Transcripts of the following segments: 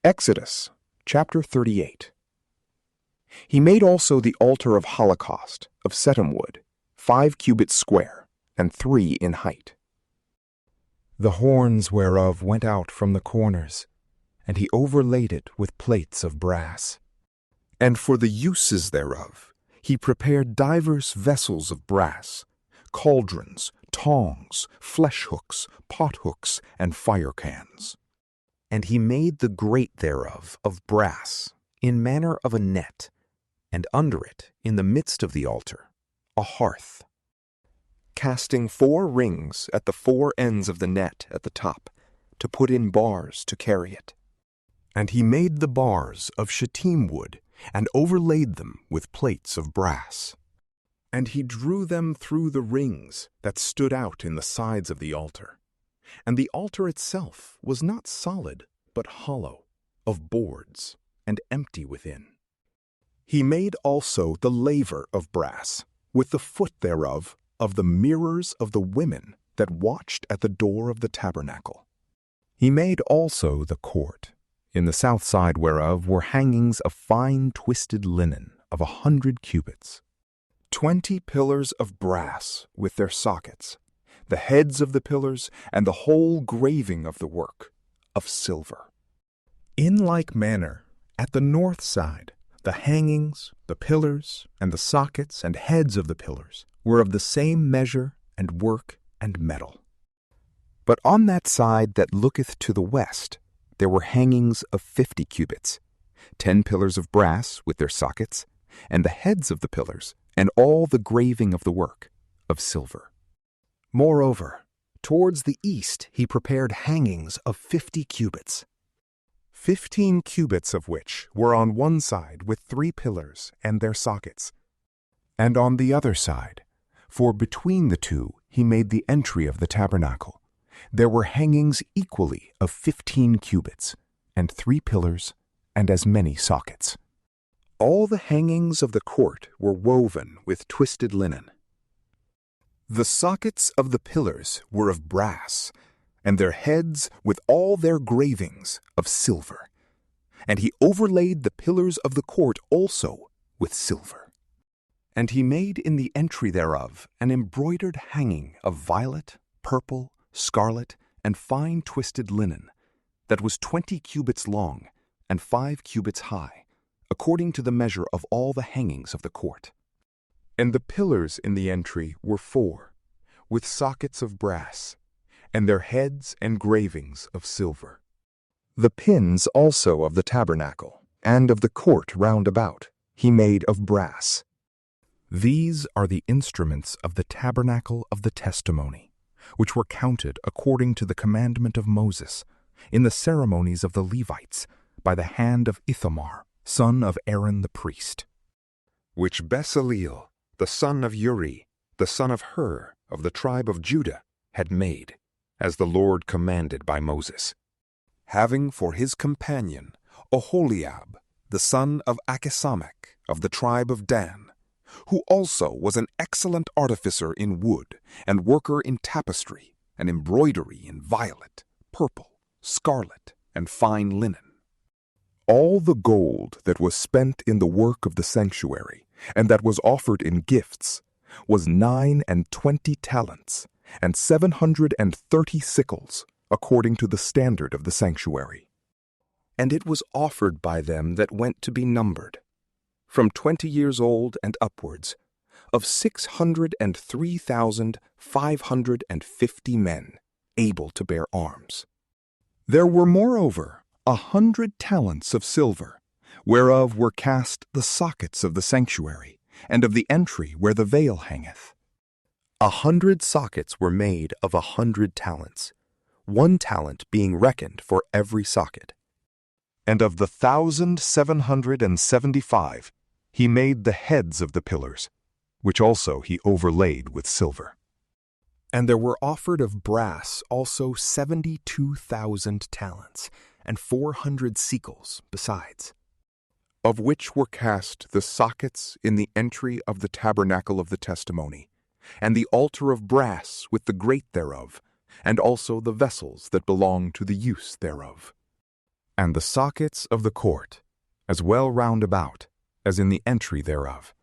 Exodus chapter 38. He made also the altar of holocaust of setim wood, 5 cubits square, and 3 in height. The horns whereof went out from the corners, and he overlaid it with plates of brass. And for the uses thereof he prepared divers vessels of brass, cauldrons, tongs, flesh hooks, pot hooks, and fire cans. And he made the grate thereof of brass, in manner of a net, and under it, in the midst of the altar, a hearth, casting 4 rings at the 4 ends of the net at the top, to put in bars to carry it. And he made the bars of setim wood, and overlaid them with plates of brass. And he drew them through the rings that stood out in the sides of the altar. And the altar itself was not solid, but hollow, of boards, and empty within. He made also the laver of brass, with the foot thereof of the mirrors of the women that watched at the door of the tabernacle. He made also the court, in the south side whereof were hangings of fine twisted linen of 100 cubits, 20 pillars of brass with their sockets, the heads of the pillars, and the whole graving of the work, of silver. In like manner, at the north side, the hangings, the pillars, and the sockets and heads of the pillars were of the same measure and work and metal. But on that side that looketh to the west, there were hangings of 50 cubits, 10 pillars of brass with their sockets, and the heads of the pillars, and all the graving of the work, of silver. Moreover, towards the east he prepared hangings of 50 cubits, 15 cubits of which were on one side with 3 pillars and their sockets, and on the other side, for between the two he made the entry of the tabernacle, there were hangings equally of 15 cubits, and 3 pillars, and as many sockets. All the hangings of the court were woven with twisted linen. The sockets of the pillars were of brass, and their heads with all their gravings of silver. And he overlaid the pillars of the court also with silver. And he made in the entry thereof an embroidered hanging of violet, purple, scarlet, and fine twisted linen, that was 20 cubits long, and 5 cubits high, according to the measure of all the hangings of the court. And the pillars in the entry were 4, with sockets of brass, and their heads and gravings of silver. The pins also of the tabernacle, and of the court round about, he made of brass. These are the instruments of the tabernacle of the testimony, which were counted according to the commandment of Moses, in the ceremonies of the Levites, by the hand of Ithamar, son of Aaron the priest, which Bezaleel, the son of Uri, the son of Hur, of the tribe of Judah, had made, as the Lord commanded by Moses, having for his companion Oholiab, the son of Achisamach, of the tribe of Dan, who also was an excellent artificer in wood, and worker in tapestry, and embroidery in violet, purple, scarlet, and fine linen. All the gold that was spent in the work of the sanctuary, and that was offered in gifts, was 29 talents, and 730 sickles, according to the standard of the sanctuary. And it was offered by them that went to be numbered, from 20 years old and upwards, of 603,550 men able to bear arms. There were moreover 100 talents of silver, whereof were cast the sockets of the sanctuary, and of the entry where the veil hangeth. 100 sockets were made of 100 talents, 1 talent being reckoned for every socket. And of the 1,775 he made the heads of the pillars, which also he overlaid with silver. And there were offered of brass also 72,000 talents, and 400 sickles besides, of which were cast the sockets in the entry of the tabernacle of the testimony, and the altar of brass with the grate thereof, and also the vessels that belong to the use thereof. and the sockets of the court, as well round about as in the entry thereof,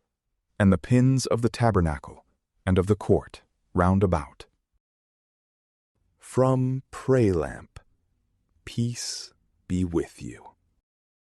and the pins of the tabernacle and of the court round about. From PrayLamp, peace be with you.